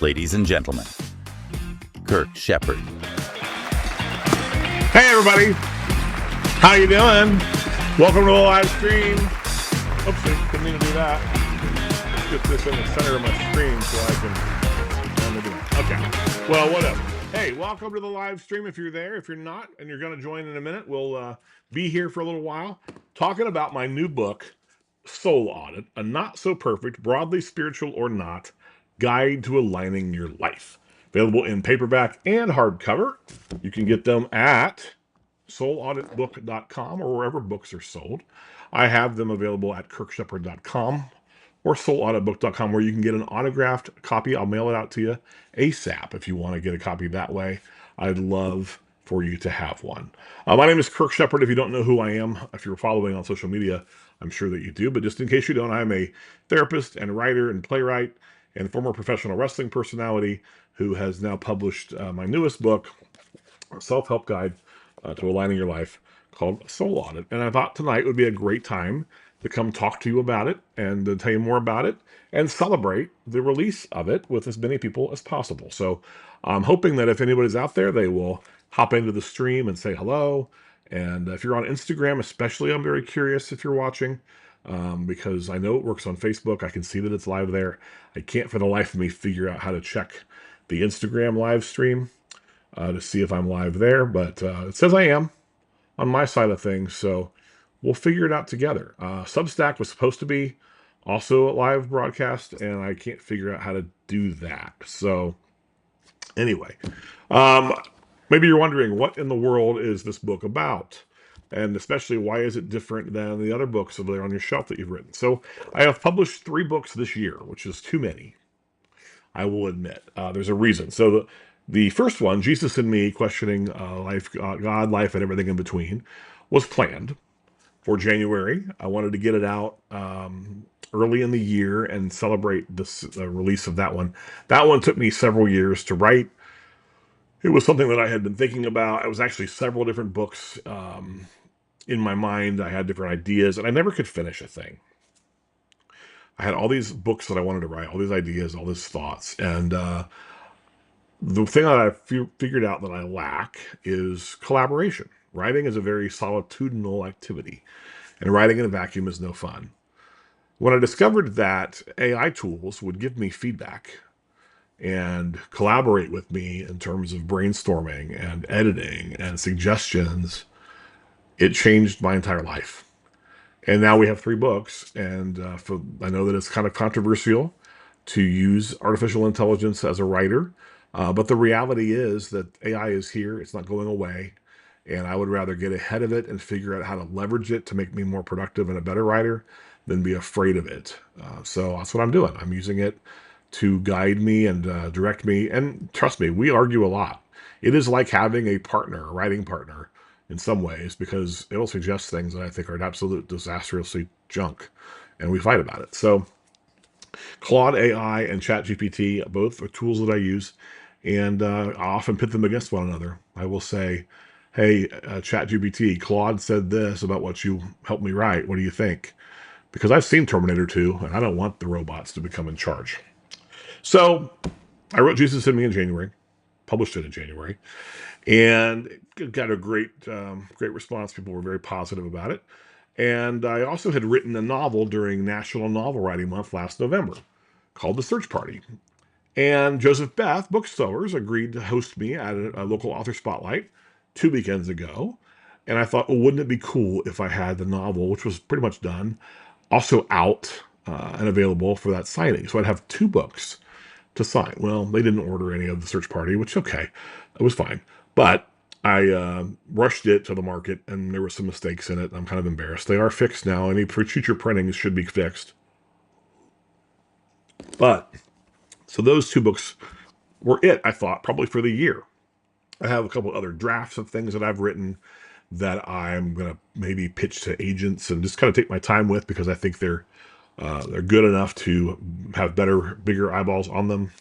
Ladies and gentlemen, Kirk Shepard. Hey everybody, how you doing? Welcome to the live stream. Oopsie, didn't mean to do that. Let's get this in the center of my screen so I can. Okay, well, whatever. Hey, welcome to the live stream. If you're there, if you're not, and you're going to join in a minute, we'll be here for a little while talking about my new book, Soul Audit: A Not So Perfect, Broadly Spiritual or Not Guide to Aligning Your Life. Available in paperback and hardcover. You can get them at soulauditbook.com or wherever books are sold. I have them available at kirkshepard.com or soulauditbook.com, where you can get an autographed copy. I'll mail it out to you ASAP if you want to get a copy that way. I'd love for you to have one. My name is Kirk Shepard. If you don't know who I am, if you're following on social media, I'm sure that you do. But just in case you don't, I'm a therapist and writer and playwright and former professional wrestling personality who has now published my newest book, a self-help guide to aligning your life, called Soul Audit. And I thought tonight would be a great time to come talk to you about it and to tell you more about it and celebrate the release of it with as many people as possible. So I'm hoping that if anybody's out there, they will hop into the stream and say hello. And if you're on Instagram, especially, I'm very curious if you're watching, because I know it works on Facebook. I can see that it's live there. I can't for the life of me figure out how to check the Instagram live stream to see if I'm live there, but it says I am on my side of things, so we'll figure it out together. Substack was supposed to be also a live broadcast, and I can't figure out how to do that. So anyway, maybe you're wondering, what in the world is this book about? And especially, why is it different than the other books that are on your shelf that you've written? So I have published 3 books this year, which is too many, I will admit. There's a reason. So the first one, Jesus and Me, Questioning Life, God, Life, and Everything in Between, was planned for January. I wanted to get it out early in the year and celebrate the release of that one. That one took me several years to write. It was something that I had been thinking about. It was actually several different books in my mind. I had different ideas, and I never could finish a thing. I had all these books that I wanted to write, all these ideas, all these thoughts, and the thing that I figured out that I lack is collaboration. Writing is a very solitudinal activity, and writing in a vacuum is no fun. When I discovered that AI tools would give me feedback and collaborate with me in terms of brainstorming and editing and suggestions, it changed my entire life. And now we have 3 books, and I know that it's kind of controversial to use artificial intelligence as a writer, but the reality is that AI is here. It's not going away, and I would rather get ahead of it and figure out how to leverage it to make me more productive and a better writer than be afraid of it. So that's what I'm doing. I'm using it to guide me and direct me, and trust me, we argue a lot. It is like having a partner, a writing partner, in some ways, because it'll suggest things that I think are absolute disastrously junk, and we fight about it. So Claude AI and ChatGPT, both are tools that I use, and I often pit them against one another. I will say, hey, ChatGPT, Claude said this about what you helped me write. What do you think? Because I've seen Terminator 2, and I don't want the robots to become in charge. So I wrote Jesus and Me in January, published it in January, and it got a great response. People were very positive about it. And I also had written a novel during National Novel Writing Month last November called The Search Party. And Joseph Beth Booksellers agreed to host me at a local author spotlight 2 weekends ago. And I thought, well, wouldn't it be cool if I had the novel, which was pretty much done, also out and available for that signing? So I'd have 2 books to sign. Well, they didn't order any of The Search Party, which, okay, it was fine. But I rushed it to the market, and there were some mistakes in it. I'm kind of embarrassed. They are fixed now. Any future printings should be fixed. But, so those 2 books were it, I thought, probably for the year. I have a couple other drafts of things that I've written that I'm going to maybe pitch to agents and just kind of take my time with, because I think they're good enough to have bigger eyeballs on them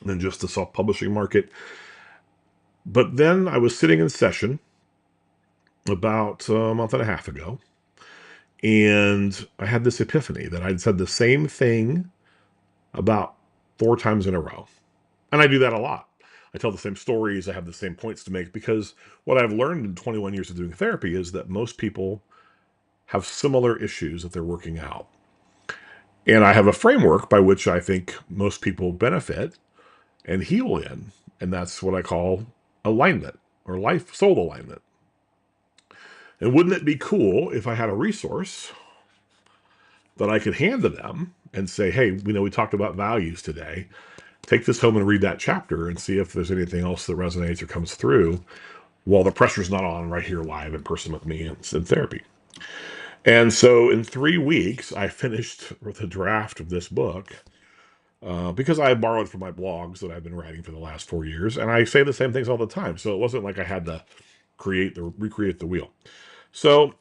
than just the self-publishing market. But then I was sitting in session about a month and a half ago, and I had this epiphany that I'd said the same thing about 4 times in a row. And I do that a lot. I tell the same stories, I have the same points to make, because what I've learned in 21 years of doing therapy is that most people have similar issues that they're working out. And I have a framework by which I think most people benefit and heal in. And that's what I call alignment, or life soul alignment. And wouldn't it be cool if I had a resource that I could hand to them and say, hey, we talked about values today. Take this home and read that chapter and see if there's anything else that resonates or comes through while the pressure's not on right here live in person with me in therapy. And so in 3 weeks, I finished the draft of this book because I borrowed from my blogs that I've been writing for the last 4 years. And I say the same things all the time. So it wasn't like I had to recreate the wheel. So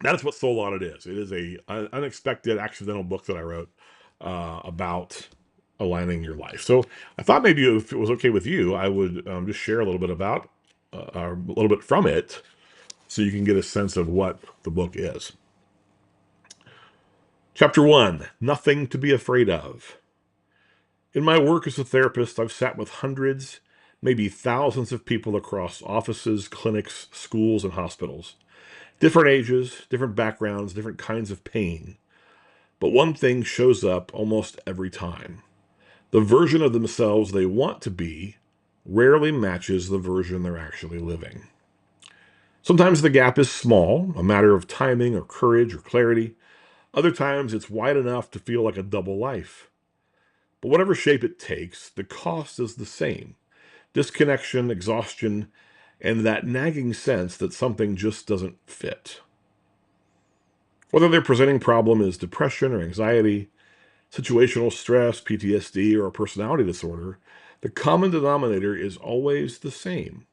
that's what Soul Audit is. It is an unexpected, accidental book that I wrote about aligning your life. So I thought maybe if it was okay with you, I would just share a little bit about, a little bit from it, so you can get a sense of what the book is. Chapter 1, Nothing to be Afraid of. In my work as a therapist, I've sat with hundreds, maybe thousands of people across offices, clinics, schools, and hospitals. Different ages, different backgrounds, different kinds of pain. But one thing shows up almost every time. The version of themselves they want to be rarely matches the version they're actually living. Sometimes the gap is small, a matter of timing or courage or clarity. Other times it's wide enough to feel like a double life. But whatever shape it takes, the cost is the same. Disconnection, exhaustion, and that nagging sense that something just doesn't fit. Whether their presenting problem is depression or anxiety, situational stress, PTSD, or a personality disorder, the common denominator is always the same.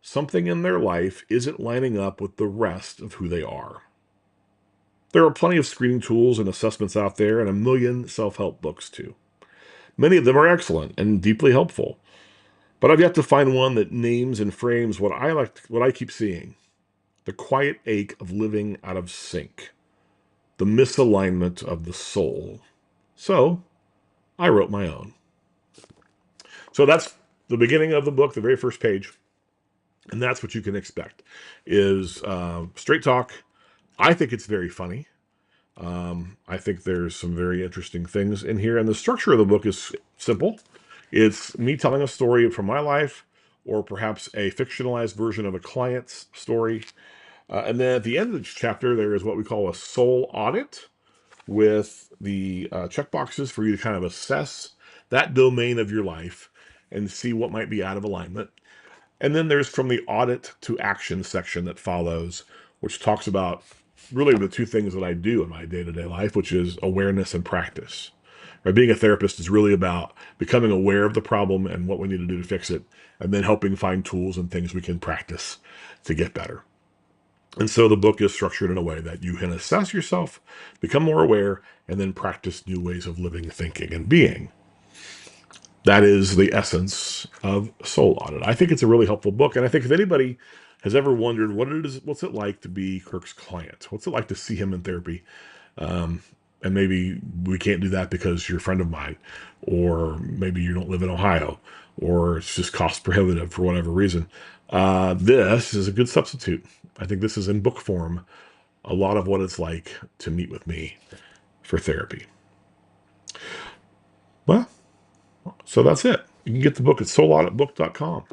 Something in their life isn't lining up with the rest of who they are. There are plenty of screening tools and assessments out there, and a million self-help books too. Many of them are excellent and deeply helpful, but I've yet to find one that names and frames what I keep seeing: the quiet ache of living out of sync, the misalignment of the soul. So I wrote my own. So that's the beginning of the book, the very first page, and that's what you can expect: is straight talk. I think it's very funny. I think there's some very interesting things in here, and the structure of the book is simple. It's me telling a story from my life, or perhaps a fictionalized version of a client's story. And then at the end of each chapter, there is what we call a soul audit, with the checkboxes for you to kind of assess that domain of your life and see what might be out of alignment. And then there's from the audit to action section that follows, which talks about really the two things that I do in my day-to-day life, which is awareness and practice. Right? Being a therapist is really about becoming aware of the problem and what we need to do to fix it, and then helping find tools and things we can practice to get better. And so the book is structured in a way that you can assess yourself, become more aware, and then practice new ways of living, thinking, and being. That is the essence of Soul Audit. I think it's a really helpful book, and I think if anybody has ever wondered what's it like to be Kirk's client, what's it like to see him in therapy, and maybe we can't do that because you're a friend of mine, or maybe you don't live in Ohio, or it's just cost prohibitive for whatever reason, this is a good substitute. I think this is in book form a lot of what it's like to meet with me for therapy. Well, so that's it. You can get the book at soulauditbook.com.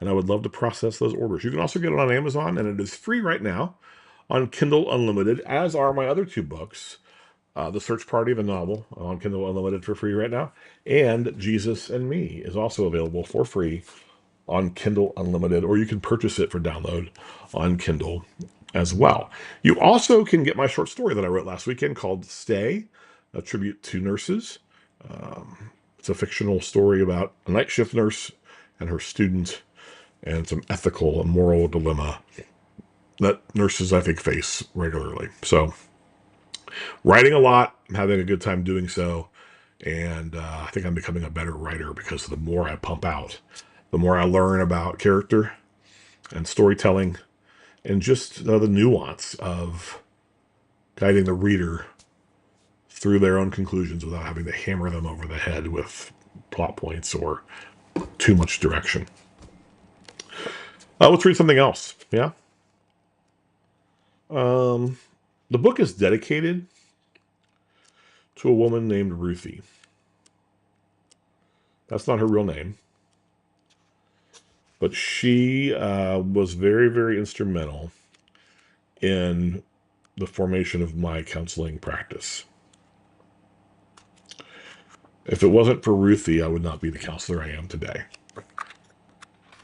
And I would love to process those orders. You can also get it on Amazon, and it is free right now on Kindle Unlimited, as are my other two books. The Search Party, the novel, on Kindle Unlimited for free right now. And Jesus and Me is also available for free on Kindle Unlimited, or you can purchase it for download on Kindle as well. You also can get my short story that I wrote last weekend called Stay, a tribute to nurses. It's a fictional story about a night shift nurse and her student, and some ethical and moral dilemma that nurses, I think, face regularly. So, writing a lot, I'm having a good time doing so, and I think I'm becoming a better writer because the more I pump out, the more I learn about character and storytelling, and just the nuance of guiding the reader through their own conclusions without having to hammer them over the head with plot points or too much direction. Let's read something else. Yeah. The book is dedicated to a woman named Ruthie. That's not her real name. But she was very, very instrumental in the formation of my counseling practice. If it wasn't for Ruthie, I would not be the counselor I am today.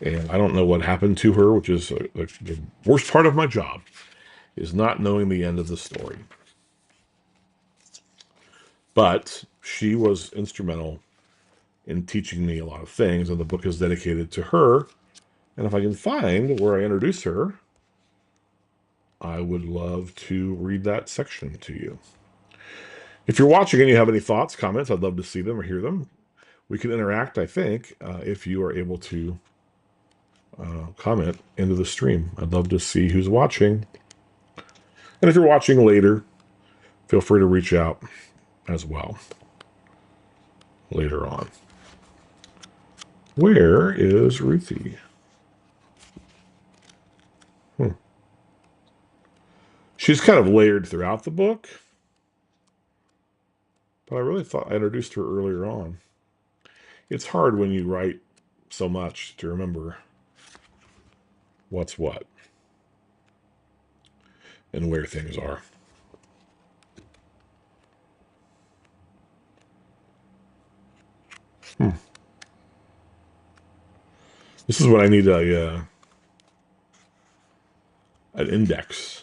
And I don't know what happened to her, which is the worst part of my job, is not knowing the end of the story. But she was instrumental in teaching me a lot of things, and the book is dedicated to her. And if I can find where I introduce her, I would love to read that section to you. If you're watching and you have any thoughts, comments, I'd love to see them or hear them. We can interact, I think, if you are able to comment into the stream. I'd love to see who's watching. And if you're watching later, feel free to reach out as well later on. Where is Ruthie? She's kind of layered throughout the book, but I really thought I introduced her earlier on. It's hard when you write so much to remember what's what and where things are. This is what I need an index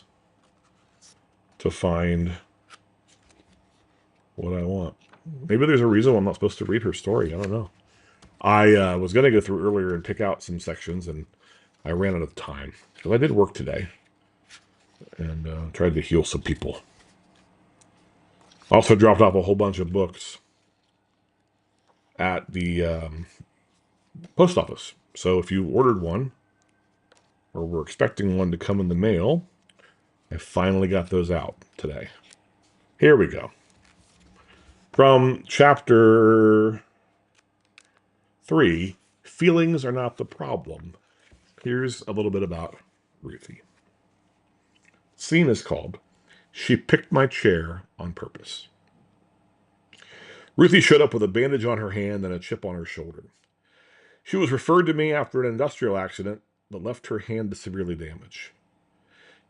to find what I want. Maybe there's a reason why I'm not supposed to read her story. I don't know. I was going to go through earlier and pick out some sections, and I ran out of time. Because I did work today and tried to heal some people. Also dropped off a whole bunch of books at the post office. So if you ordered one or were expecting one to come in the mail, I finally got those out today. Here we go. From chapter 3, Feelings Are Not the Problem. Here's a little bit about Ruthie. Scene is called She Picked My Chair on Purpose. Ruthie showed up with a bandage on her hand and a chip on her shoulder. She was referred to me after an industrial accident that left her hand severely damaged.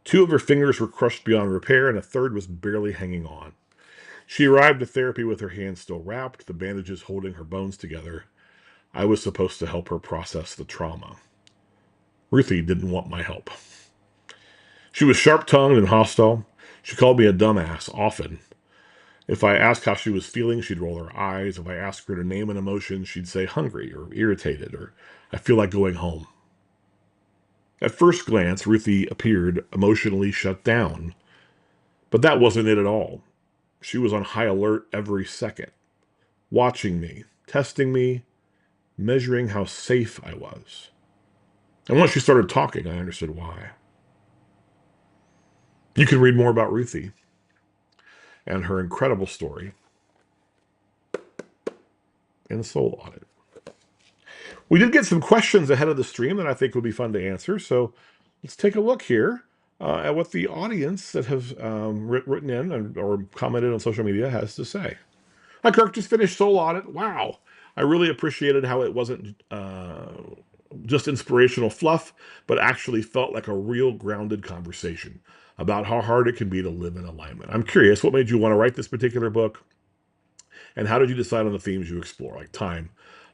2 of her fingers were crushed beyond repair, and a third was barely hanging on. She arrived to therapy with her hand still wrapped, the bandages holding her bones together. I was supposed to help her process the trauma. Ruthie didn't want my help. She was sharp-tongued and hostile. She called me a dumbass often. If I asked how she was feeling, she'd roll her eyes. If I asked her to name an emotion, she'd say hungry or irritated or I feel like going home. At first glance, Ruthie appeared emotionally shut down. But that wasn't it at all. She was on high alert every second, watching me, testing me, measuring how safe I was. And once she started talking, I understood why. You can read more about Ruthie and her incredible story in the Soul Audit. We did get some questions ahead of the stream that I think would be fun to answer. So let's take a look here at what the audience that have written in or commented on social media has to say. Hi, Kirk, just finished Soul Audit. Wow. I really appreciated how it wasn't just inspirational fluff, but actually felt like a real grounded conversation about how hard it can be to live in alignment. I'm curious, what made you want to write this particular book? And how did you decide on the themes you explore, like time,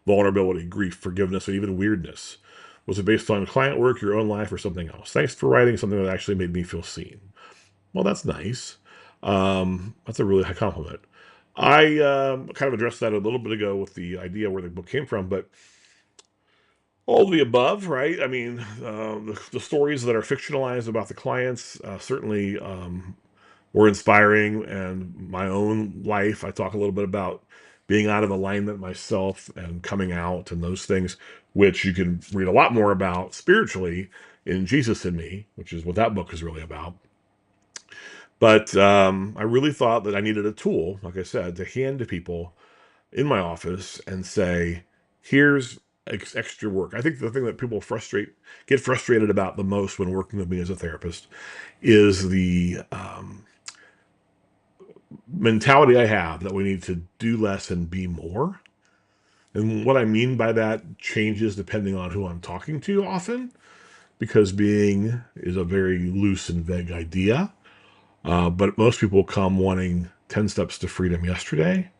vulnerability, grief, forgiveness, and even weirdness? Was it based on client work, your own life, or something else? Thanks for writing something that actually made me feel seen. Well, that's nice. That's a really high compliment. I kind of addressed that a little bit ago with the idea where the book came from, but all of the above, right? I mean, the stories that are fictionalized about the clients certainly were inspiring, and my own life. I talk a little bit about being out of alignment myself and coming out and those things, which you can read a lot more about spiritually in Jesus and Me, which is what that book is really about. But I really thought that I needed a tool, like I said, to hand to people in my office and say, here's extra work. I think the thing that people get frustrated about the most when working with me as a therapist is the mentality I have that we need to do less and be more. And what I mean by that changes depending on who I'm talking to often, because being is a very loose and vague idea. But most people come wanting 10 steps to freedom yesterday.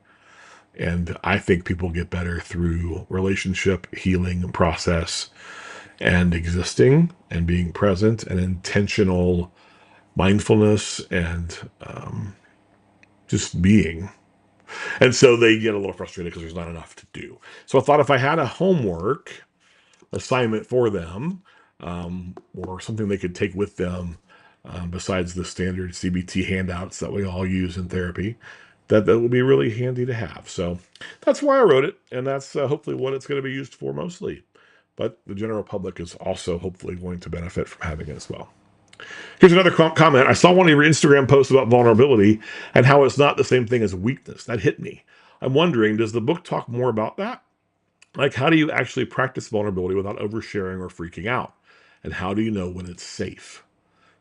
And I think people get better through relationship, healing, and process, and existing and being present and intentional mindfulness and just being. And so they get a little frustrated because there's not enough to do. So I thought if I had a homework assignment for them, or something they could take with them, besides the standard CBT handouts that we all use in therapy, that would be really handy to have. So that's why I wrote it, and that's hopefully what it's going to be used for mostly. But the general public is also hopefully going to benefit from having it as well. Here's another comment. I saw one of your Instagram posts about vulnerability and how it's not the same thing as weakness. That hit me. I'm wondering, does the book talk more about that? Like, how do you actually practice vulnerability without oversharing or freaking out? And how do you know when it's safe?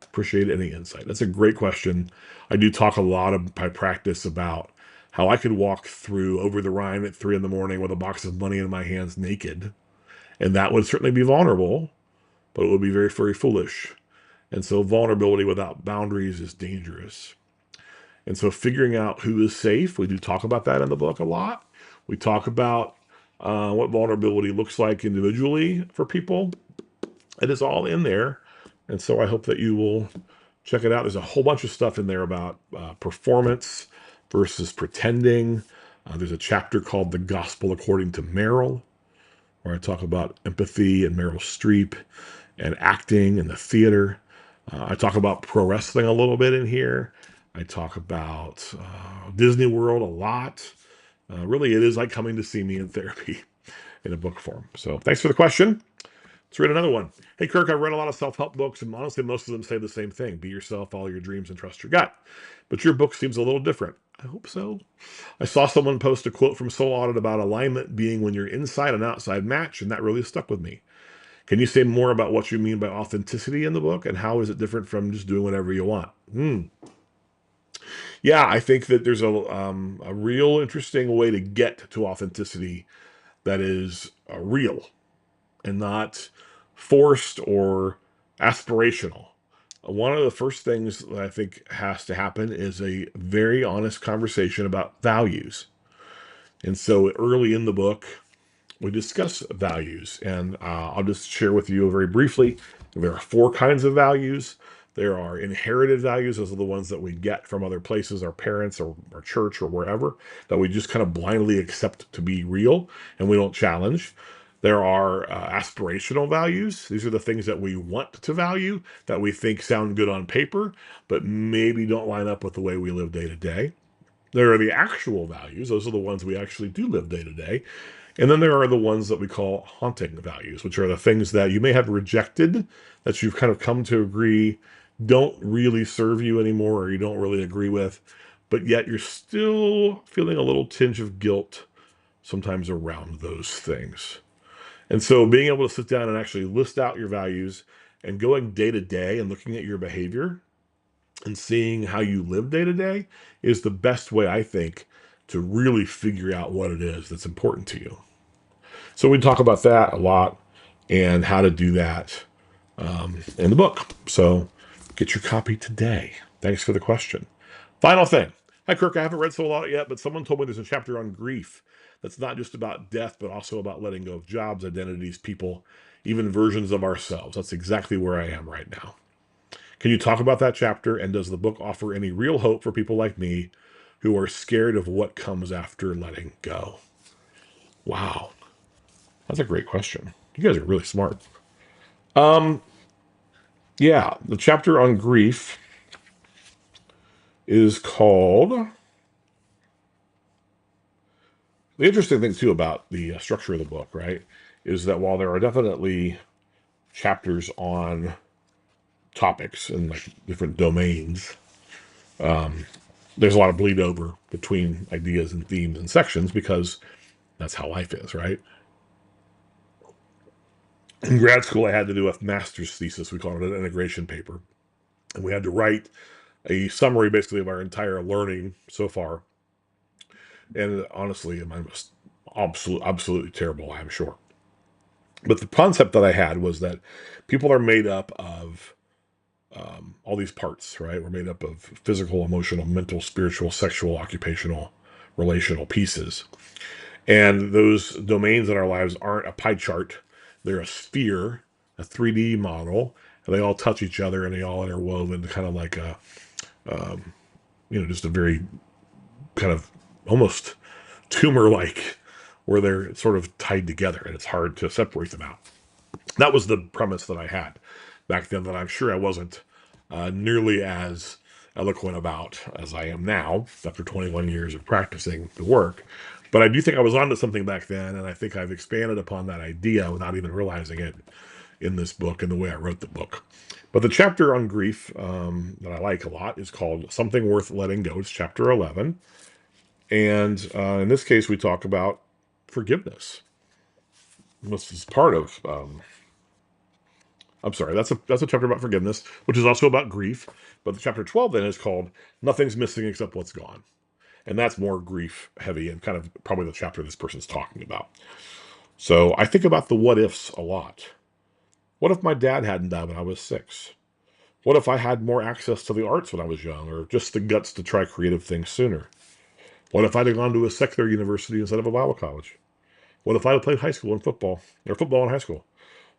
Appreciate any insight. That's a great question. I do talk a lot of my practice about how I could walk through over the Rhine at 3 a.m. with a box of money in my hands naked. And that would certainly be vulnerable, but it would be very, very foolish. And so vulnerability without boundaries is dangerous. And so figuring out who is safe, we do talk about that in the book a lot. We talk about what vulnerability looks like individually for people. It is all in there. And so I hope that you will check it out. There's a whole bunch of stuff in there about performance versus pretending. There's a chapter called The Gospel According to Meryl, where I talk about empathy and Meryl Streep and acting and the theater. I talk about pro wrestling a little bit in here. I talk about Disney World a lot. Really, it is like coming to see me in therapy in a book form. So thanks for the question. Let's read another one. Hey, Kirk, I've read a lot of self-help books, and honestly, most of them say the same thing. Be yourself, follow your dreams, and trust your gut. But your book seems a little different. I hope so. I saw someone post a quote from Soul Audit about alignment being when you're inside and outside match, and that really stuck with me. Can you say more about what you mean by authenticity in the book, and how is it different from just doing whatever you want? Yeah, I think that there's a real interesting way to get to authenticity that is real and not forced or aspirational. One of the first things that I think has to happen is a very honest conversation about values. And so early in the book, we discuss values, and I'll just share with you very briefly. There are 4 kinds of values. There are inherited values. Those are the ones that we get from other places, our parents or our church or wherever, that we just kind of blindly accept to be real and we don't challenge. There are aspirational values. These are the things that we want to value, that we think sound good on paper, but maybe don't line up with the way we live day to day. There are the actual values. Those are the ones we actually do live day to day. And then there are the ones that we call haunting values, which are the things that you may have rejected, that you've kind of come to agree don't really serve you anymore, or you don't really agree with, but yet you're still feeling a little tinge of guilt sometimes around those things. And so being able to sit down and actually list out your values and going day to day and looking at your behavior and seeing how you live day to day is the best way, I think, to really figure out what it is that's important to you. So we talk about that a lot and how to do that in the book. So get your copy today. Thanks for the question. Final thing. Hi, Kirk. I haven't read Soul Audit yet, but someone told me there's a chapter on grief that's not just about death, but also about letting go of jobs, identities, people, even versions of ourselves. That's exactly where I am right now. Can you talk about that chapter? And does the book offer any real hope for people like me who are scared of what comes after letting go? Wow. That's a great question. You guys are really smart. Yeah, the chapter on grief is called. The interesting thing, too, about the structure of the book, right, is that while there are definitely chapters on topics and like different domains, there's a lot of bleed over between ideas and themes and sections because that's how life is, right? In grad school, I had to do a master's thesis. We called it an integration paper. And we had to write a summary basically of our entire learning so far. And honestly, mine was absolutely terrible, I'm sure. But the concept that I had was that people are made up of all these parts, right? We're made up of physical, emotional, mental, spiritual, sexual, occupational, relational pieces. And those domains in our lives aren't a pie chart, they're a sphere, a 3D model, and they all touch each other and they all interwoven, kind of like a, just a very kind of almost tumor like, where they're sort of tied together and it's hard to separate them out. That was the premise that I had back then, that I'm sure I wasn't nearly as eloquent about as I am now after 21 years of practicing the work. But I do think I was onto something back then, and I think I've expanded upon that idea without even realizing it in this book and the way I wrote the book. But the chapter on grief that I like a lot is called Something Worth Letting Go. It's chapter 11. And in this case, we talk about forgiveness. This is part of I'm sorry, that's a chapter about forgiveness, which is also about grief. But the chapter 12 then is called Nothing's Missing Except What's Gone. And that's more grief heavy and kind of probably the chapter this person's talking about. So I think about the what ifs a lot. What if my dad hadn't died when I was 6? What if I had more access to the arts when I was young, or just the guts to try creative things sooner? What if I'd have gone to a secular university instead of a Bible college? What if I had played high school and football, or football in high school?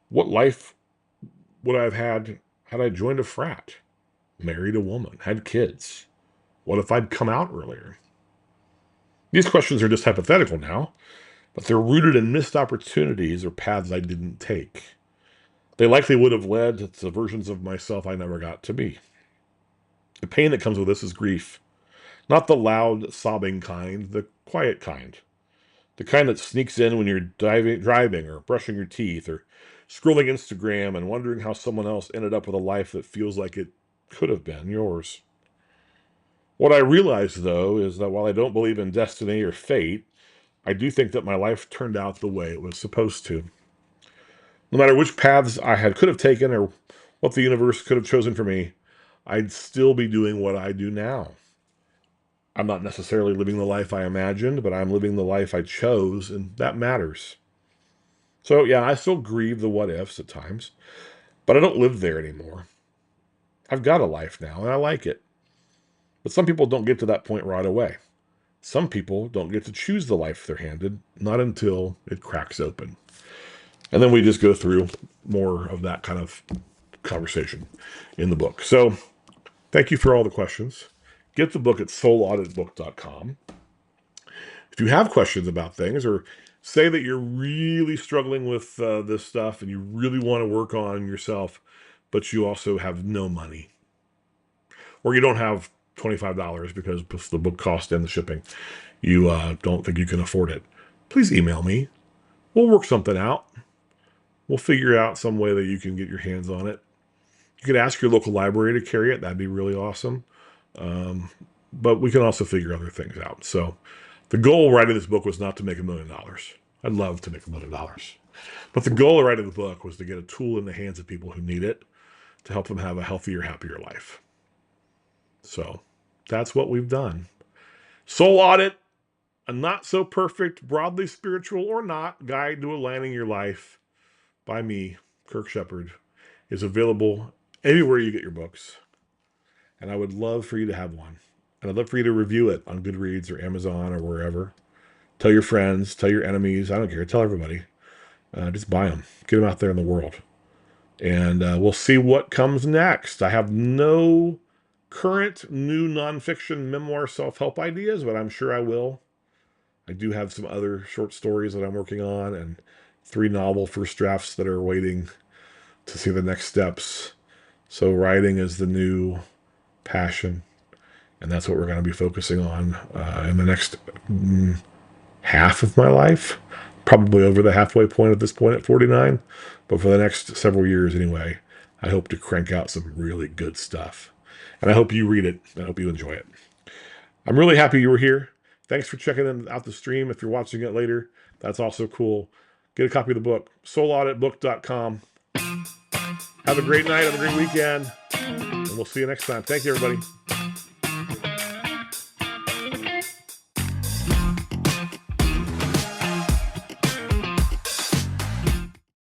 What life would I have had I joined a frat, married a woman, had kids? What if I'd come out earlier? These questions are just hypothetical now, but they're rooted in missed opportunities or paths I didn't take. They likely would have led to versions of myself I never got to be. The pain that comes with this is grief. Not the loud, sobbing kind, the quiet kind. The kind that sneaks in when you're driving or brushing your teeth or scrolling Instagram and wondering how someone else ended up with a life that feels like it could have been yours. What I realize, though, is that while I don't believe in destiny or fate, I do think that my life turned out the way it was supposed to. No matter which paths could have taken or what the universe could have chosen for me, I'd still be doing what I do now. I'm not necessarily living the life I imagined, but I'm living the life I chose, and that matters. So, yeah, I still grieve the what ifs at times, but I don't live there anymore. I've got a life now, and I like it. But some people don't get to that point right away. Some people don't get to choose the life they're handed, not until it cracks open. And then we just go through more of that kind of conversation in the book. So, thank you for all the questions. Get the book at soulauditbook.com. If you have questions about things, or say that you're really struggling with this stuff and you really want to work on yourself, but you also have no money, or you don't have $25 because the book cost and the shipping, you don't think you can afford it, please email me. We'll work something out. We'll figure out some way that you can get your hands on it. You could ask your local library to carry it. That'd be really awesome. But we can also figure other things out. So the goal of writing this book was not to make $1 million. I'd love to make $1 million. But the goal of writing the book was to get a tool in the hands of people who need it to help them have a healthier, happier life. So that's what we've done. Soul Audit, a not so perfect, broadly spiritual or not, guide to aligning your life by me, Kirk Shepard, is available anywhere you get your books. And I would love for you to have one. And I'd love for you to review it on Goodreads or Amazon or wherever. Tell your friends, tell your enemies. I don't care. Tell everybody. Just buy them. Get them out there in the world. And we'll see what comes next. I have no current new nonfiction memoir self-help ideas, but I'm sure I will. I do have some other short stories that I'm working on and 3 novel first drafts that are waiting to see the next steps. So writing is the new passion, and that's what we're going to be focusing on in the next half of my life, probably over the halfway point at this point at 49, but for the next several years anyway, I hope to crank out some really good stuff, and I hope you read it. I hope you enjoy it. I'm really happy you were here. Thanks for checking out the stream. If you're watching it later, that's also cool. Get a copy of the book, soulauditbook.com. Have a great night. Have a great weekend. And we'll see you next time. Thank you, everybody.